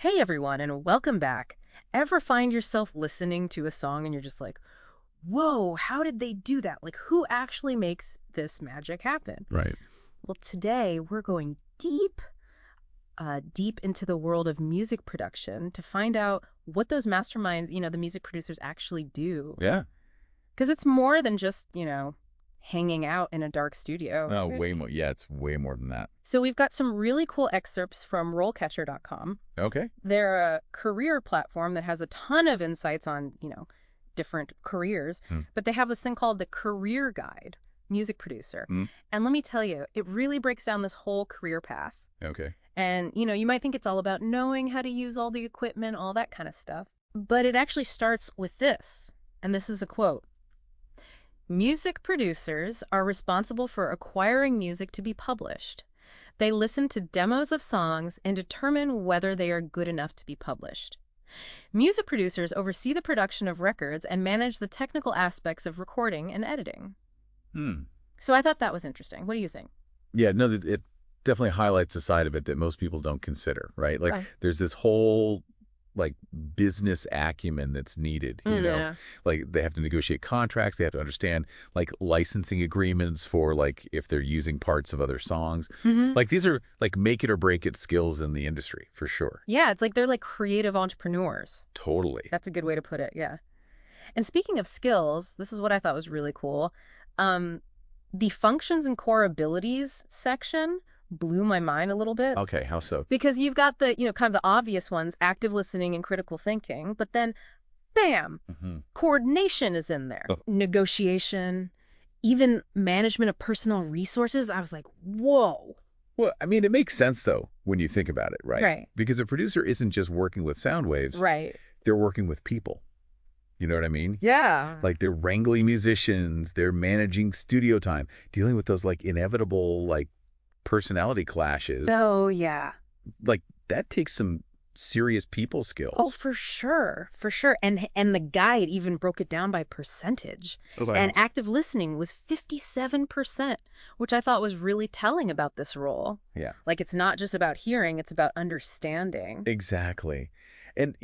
Hey everyone, and welcome back. Ever find yourself listening to a song and you're just like, whoa, how did they do that? Like, who actually makes this magic happen? Right. Well, today we're going deep into the world of music production to find out what those masterminds, the music producers actually do. Yeah. Because it's more than just, hanging out in a dark studio. Oh, way more. Yeah, it's way more than that. So we've got some really cool excerpts from RoleCatcher.com. Okay. They're a career platform that has a ton of insights on, different careers. But they have this thing called the Career Guide, Music Producer. And let me tell you, it really breaks down this whole career path. Okay. And, you might think it's all about knowing how to use all the equipment, all that kind of stuff. But it actually starts with this. And this is a quote. Music producers are responsible for acquiring music to be published. They listen to demos of songs and determine whether they are good enough to be published. Music producers oversee the production of records and manage the technical aspects of recording and editing. So I thought that was interesting. What do you think? Yeah, no, it definitely highlights a side of it that most people don't consider, right? Like, there's this whole, business acumen that's needed, you know? Yeah. Like, they have to negotiate contracts. They have to understand, licensing agreements for, if they're using parts of other songs. These are, make it or break it skills in the industry, for sure. Yeah, it's like they're like creative entrepreneurs. Totally. That's a good way to put it, yeah. And speaking of skills, this is what I thought was really cool. The functions and core abilities section blew my mind a little bit. Okay, how so? Because you've got the, kind of the obvious ones, active listening and critical thinking, but then, bam, coordination is in there. Negotiation, even management of personal resources. I was like, whoa. Well, I mean, it makes sense, though, when you think about it, right? Right. Because a producer isn't just working with sound waves. Right. They're working with people. You know what I mean? Yeah. They're wrangling musicians, they're managing studio time, dealing with those, inevitable, personality clashes. Oh, yeah. That takes some serious people skills. Oh, for sure. For sure. And the guide even broke it down by percentage. Okay. And active listening was 57%, which I thought was really telling about this role. Yeah. It's not just about hearing, it's about understanding. Exactly. And,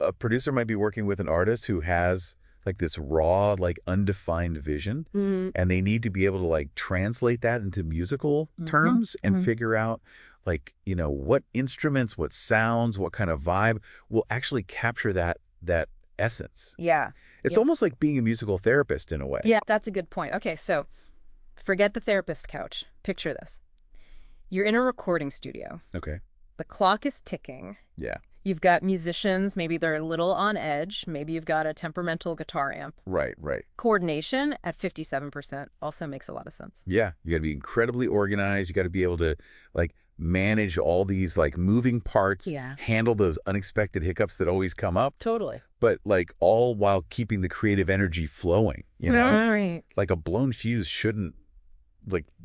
a producer might be working with an artist who has this raw, undefined vision, and they need to be able to translate that into musical terms and figure out what instruments, what sounds, what kind of vibe will actually capture that essence. Yeah. It's almost like being a musical therapist in a way. Yeah, that's a good point. Okay, so forget the therapist couch. Picture this. You're in a recording studio. Okay. The clock is ticking. Yeah. You've got musicians, maybe they're a little on edge. Maybe you've got a temperamental guitar amp. Right. Coordination at 57% also makes a lot of sense. Yeah. You got to be incredibly organized. You got to be able to manage all these moving parts, handle those unexpected hiccups that always come up. Totally. But all while keeping the creative energy flowing, Right. A blown fuse shouldn't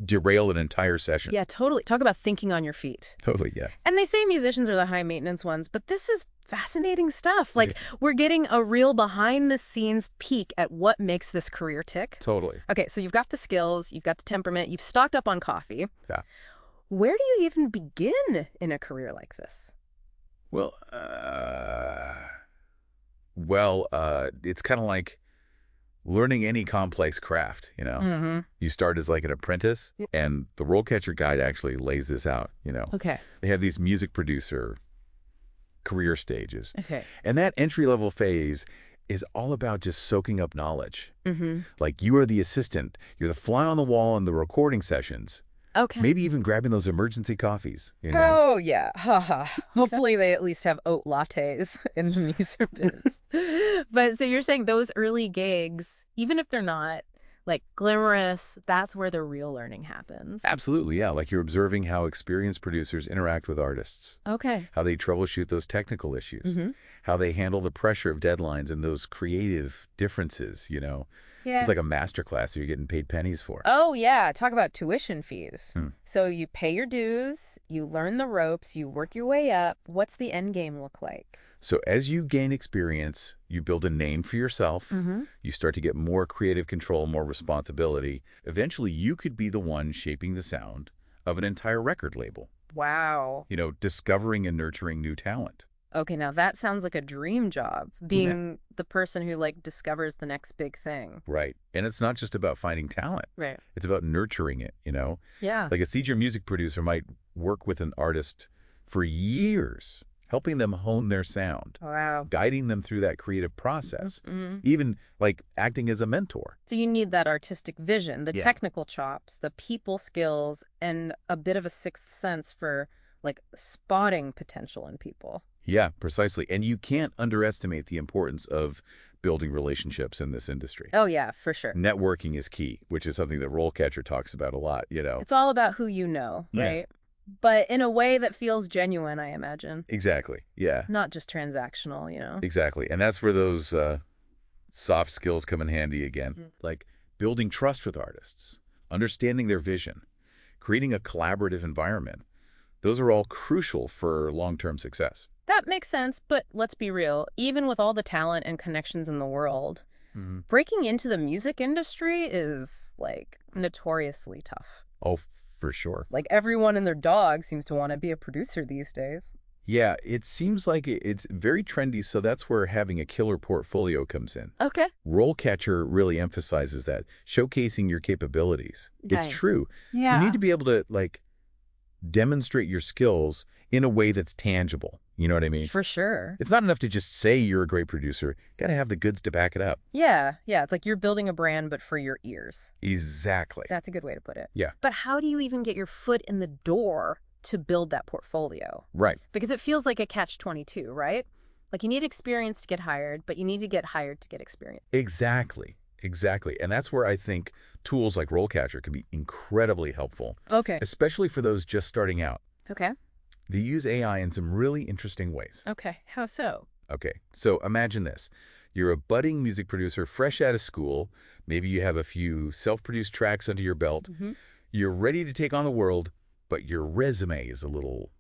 derail an entire session. Yeah, totally. Talk about thinking on your feet. Totally, yeah. And they say musicians are the high maintenance ones, but this is fascinating stuff. We're getting a real behind the scenes peek at what makes this career tick. Totally. Okay, so you've got the skills, you've got the temperament, you've stocked up on coffee. Yeah. Where do you even begin in a career like this? Well, it's kind of like learning any complex craft, You start as an apprentice, and the RoleCatcher Guide actually lays this out, Okay. They have these music producer career stages. Okay. And that entry-level phase is all about just soaking up knowledge. You are the assistant. You're the fly on the wall in the recording sessions. Okay. Maybe even grabbing those emergency coffees, Oh, yeah. Hopefully they at least have oat lattes in the music biz. But so you're saying those early gigs, even if they're not glamorous, that's where the real learning happens. Absolutely, yeah. You're observing how experienced producers interact with artists. Okay. How they troubleshoot those technical issues. How they handle the pressure of deadlines and those creative differences, Yeah. It's like a master class that you're getting paid pennies for. Oh, yeah. Talk about tuition fees. So you pay your dues, you learn the ropes, you work your way up. What's the end game look like? So as you gain experience, you build a name for yourself. You start to get more creative control, more responsibility. Eventually, you could be the one shaping the sound of an entire record label. Wow. Discovering and nurturing new talent. Okay, now that sounds like a dream job, being the person who like discovers the next big thing. Right. And it's not just about finding talent. Right. It's about nurturing it, you know? Yeah. Like a senior music producer might work with an artist for years, helping them hone their sound, Wow. guiding them through that creative process, Mm-hmm. even like acting as a mentor. So you need that artistic vision, the Yeah. technical chops, the people skills, and a bit of a sixth sense for like spotting potential in people. Yeah, precisely. And you can't underestimate the importance of building relationships in this industry. Oh yeah, for sure. Networking is key, which is something that RoleCatcher talks about a lot, you know? It's all about who you know, Yeah. right? But in a way that feels genuine, I imagine. Exactly. Yeah, Not just transactional, you know? exactly. And that's where those soft skills come in handy again. Mhm. Like building trust with artists, understanding their vision, creating a collaborative environment. Those are all crucial for long-term success. That makes sense, but let's be real. Even with all the talent and connections in the world, Mm-hmm. breaking into the music industry is, like, notoriously tough. Oh, for sure. Like, everyone and their dog seems to want to be a producer these days. Yeah, it seems like it's very trendy, so that's where having a killer portfolio comes in. Okay. RoleCatcher really emphasizes that, showcasing your capabilities. It's Okay. true. Yeah. You need to be able to, like, demonstrate your skills in a way that's tangible. You know what I mean? For sure. It's not enough to just say you're a great producer. Got to have the goods to back it up. Yeah. It's like you're building a brand, but for your ears. Exactly. That's a good way to put it. Yeah. But how do you even get your foot in the door to build that portfolio? Right. Because it feels like a catch-22, right? Like you need experience to get hired, but you need to get hired to get experience. Exactly. Exactly. And that's where I think tools like RoleCatcher can be incredibly helpful, Okay. especially for those just starting out. Okay. They use AI in some really interesting ways. Okay. How so? Okay, so imagine this. You're a budding music producer fresh out of school. Maybe you have a few self-produced tracks under your belt. Mm-hmm. You're ready to take on the world, but your resume is a little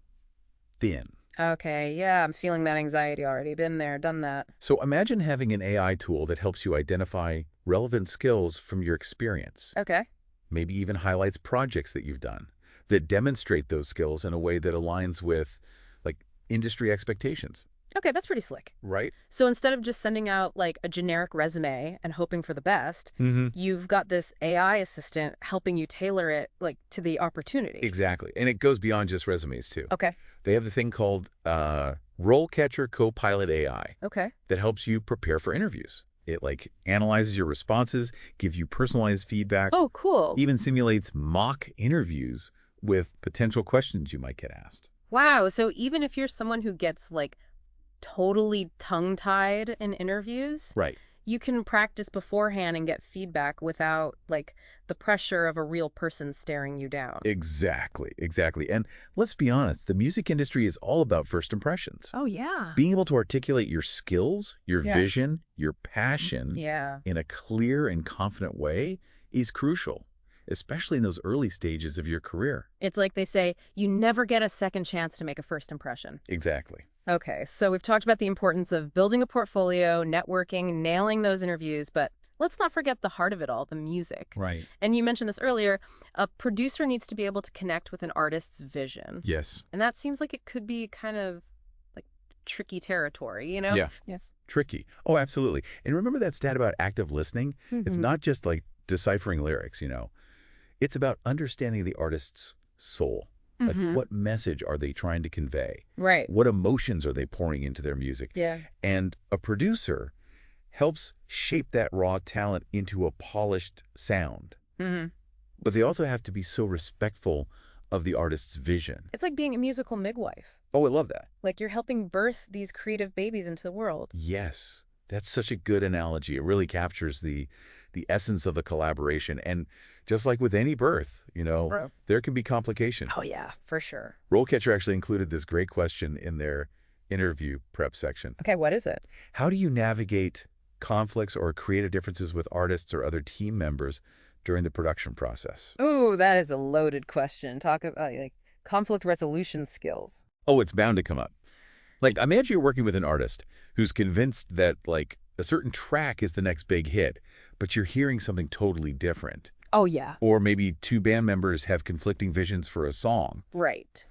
thin. Okay. Yeah, I'm feeling that anxiety already. Been there, done that. So imagine having an AI tool that helps you identify relevant skills from your experience. Okay. Maybe even highlights projects that you've done that demonstrate those skills in a way that aligns with, like, industry expectations. Okay, that's pretty slick. Right? So instead of just sending out like a generic resume and hoping for the best, Mm-hmm. you've got this AI assistant helping you tailor it like to the opportunity. Exactly. And it goes beyond just resumes, too. Okay. They have the thing called RoleCatcher Copilot AI Okay. that helps you prepare for interviews. It, like, analyzes your responses, gives you personalized feedback, Oh, cool. even simulates mock interviews with potential questions you might get asked. Wow. So even if you're someone who gets like totally tongue-tied in interviews, Right. you can practice beforehand and get feedback without like the pressure of a real person staring you down. Exactly. Exactly. And let's be honest, the music industry is all about first impressions. Oh, yeah. Being able to articulate your skills, your Yeah. vision, your passion Yeah. in a clear and confident way is crucial, especially in those early stages of your career. It's like they say, you never get a second chance to make a first impression. Exactly. Okay, so we've talked about the importance of building a portfolio, networking, nailing those interviews, but let's not forget the heart of it all, the music. Right. And you mentioned this earlier, a producer needs to be able to connect with an artist's vision. Yes. And that seems like it could be kind of like tricky territory, you know? Yeah. Yes. Tricky. Oh, absolutely. And remember that stat about active listening? It's Mhm. not just like deciphering lyrics, you know. It's about understanding the artist's soul. Like, Mhm. what message are they trying to convey? Right. What emotions are they pouring into their music? Yeah. And a producer helps shape that raw talent into a polished sound. hmm But they also have to be so respectful of the artist's vision. It's like being a musical midwife. Oh, I love that. Like you're helping birth these creative babies into the world. Yes, that's such a good analogy. It really captures the essence of the collaboration. And just like with any birth, you know, Right. there can be complication. Oh, yeah, for sure. RoleCatcher actually included this great question in their interview prep section. Okay, what is it? How do you navigate conflicts or creative differences with artists or other team members during the production process? Ooh, that is a loaded question. Talk about like conflict resolution skills. Oh, it's bound to come up. Like, imagine you're working with an artist who's convinced that, like, a certain track is the next big hit, but you're hearing something totally different. Oh, yeah. Or maybe two band members have conflicting visions for a song. Right.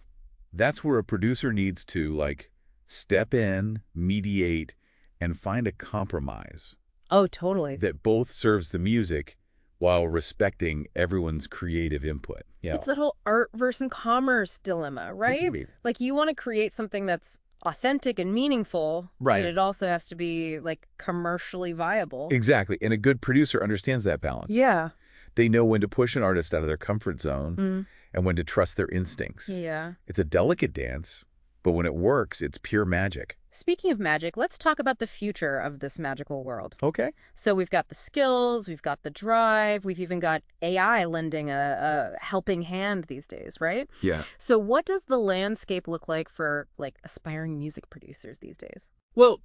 That's where a producer needs to, like, step in, mediate, and find a compromise Oh, totally. that both serves the music while respecting everyone's creative input. It's that whole art versus commerce dilemma, right? Like, you want to create something that's authentic and meaningful, Right. but it also has to be, like, commercially viable. Exactly. And a good producer understands that balance. Yeah. They know when to push an artist out of their comfort zone and when to trust their instincts. Yeah. It's a delicate dance, but when it works, it's pure magic. Speaking of magic, let's talk about the future of this magical world. Okay. So we've got the skills, we've got the drive, we've even got AI lending a helping hand these days, right? Yeah. So what does the landscape look like for, like, aspiring music producers these days? Well,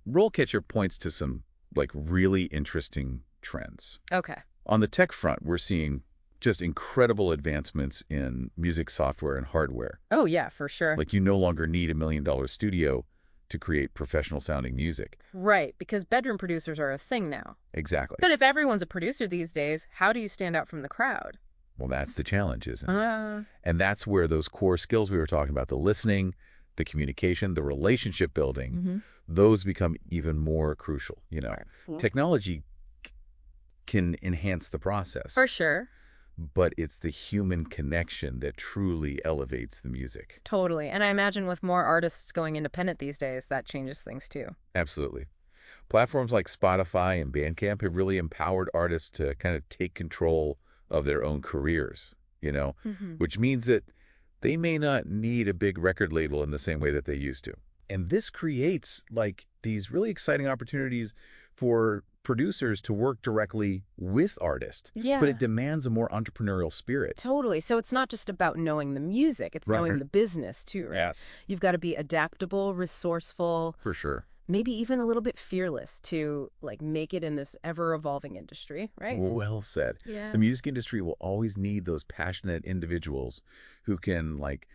RoleCatcher points to some, like, really interesting trends. Okay. On the tech front, we're seeing just incredible advancements in music software and hardware. Oh, yeah, for sure. Like, you no longer need $1 million studio to create professional-sounding music. Right, because bedroom producers are a thing now. Exactly. But if everyone's a producer these days, how do you stand out from the crowd? Well, that's the challenge, isn't it? And that's where those core skills we were talking about, the listening, the communication, the relationship building, those become even more crucial. You know, technology can enhance the process. For sure. But it's the human connection that truly elevates the music. Totally. And I imagine with more artists going independent these days, that changes things too. Absolutely. Platforms like Spotify and Bandcamp have really empowered artists to kind of take control of their own careers, you know, which means that they may not need a big record label in the same way that they used to. And this creates, like, these really exciting opportunities for producers to work directly with artists. Yeah. But it demands a more entrepreneurial spirit. Totally. So it's not just about knowing the music, it's knowing the business too, right? Yes. You've got to be adaptable, resourceful, For sure. maybe even a little bit fearless to, like, make it in this ever-evolving industry, right? Well said. Yeah. The music industry will always need those passionate individuals who can, like,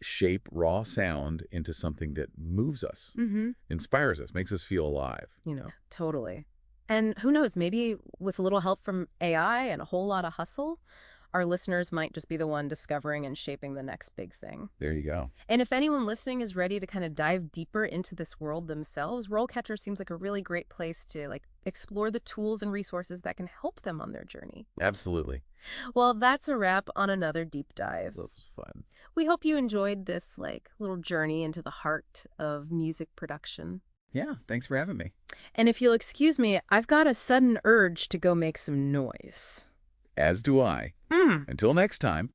shape raw sound into something that moves us, inspires us, makes us feel alive. You know, totally. And who knows, maybe with a little help from AI and a whole lot of hustle, our listeners might just be the one discovering and shaping the next big thing. There you go. And if anyone listening is ready to kind of dive deeper into this world themselves, RoleCatcher seems like a really great place to, like, explore the tools and resources that can help them on their journey. Absolutely. Well, that's a wrap on another deep dive. This is fun. We hope you enjoyed this, like, little journey into the heart of music production. Yeah, thanks for having me. And if you'll excuse me, I've got a sudden urge to go make some noise. As do I. Until next time.